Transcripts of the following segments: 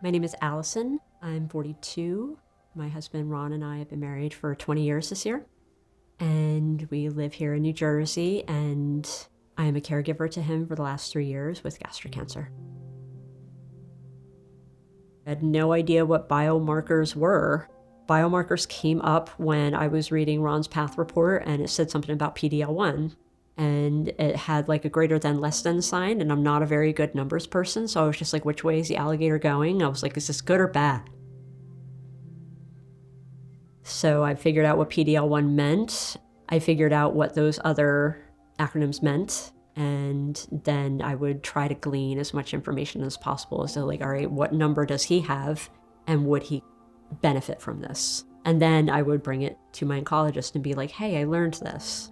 My name is Alison. I'm 42. My husband Ron and I have been married for 20 years this year. And we live here in New Jersey, and I am a caregiver to him for the last 3 years with gastric cancer. I had no idea what biomarkers were. Biomarkers came up when I was reading Ron's PATH report, and it said something about PD-L1. And it had like a greater than less than sign, and I'm not a very good numbers person, so I was just like, which way is the alligator going? I was like, is this good or bad? So I figured out what PD-L1 meant. I figured out what those other acronyms meant, and then I would try to glean as much information as possible. So like, all right, what number does he have, and would he benefit from this? And then I would bring it to my oncologist and be like, hey, I learned this.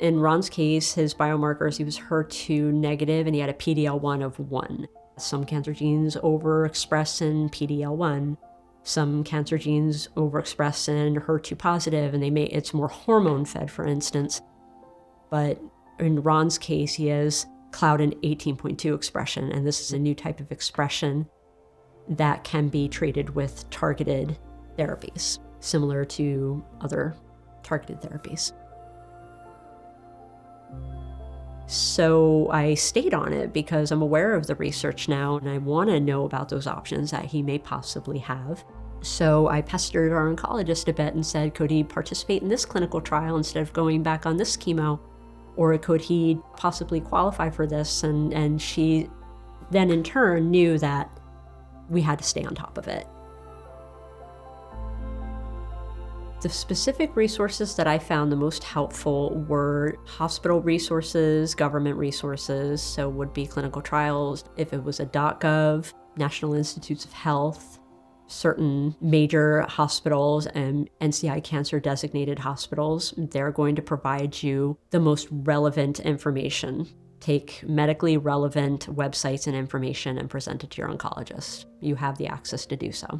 In Ron's case, his biomarkers, he was HER2 negative and he had a PD-L1 of 1. Some cancer genes overexpress in PD-L1. Some cancer genes overexpress in HER2 positive, and it's more hormone fed, for instance. But in Ron's case, he has Claudin 18.2 expression, and this is a new type of expression that can be treated with targeted therapies, similar to other targeted therapies. So I stayed on it because I'm aware of the research now and I want to know about those options that he may possibly have. So I pestered our oncologist a bit and said, could he participate in this clinical trial instead of going back on this chemo? Or could he possibly qualify for this? And she then in turn knew that we had to stay on top of it. The specific resources that I found the most helpful were hospital resources, government resources, so would be clinical trials. If it was a .gov, National Institutes of Health, certain major hospitals and NCI cancer designated hospitals, they're going to provide you the most relevant information. Take medically relevant websites and information and present it to your oncologist. You have the access to do so.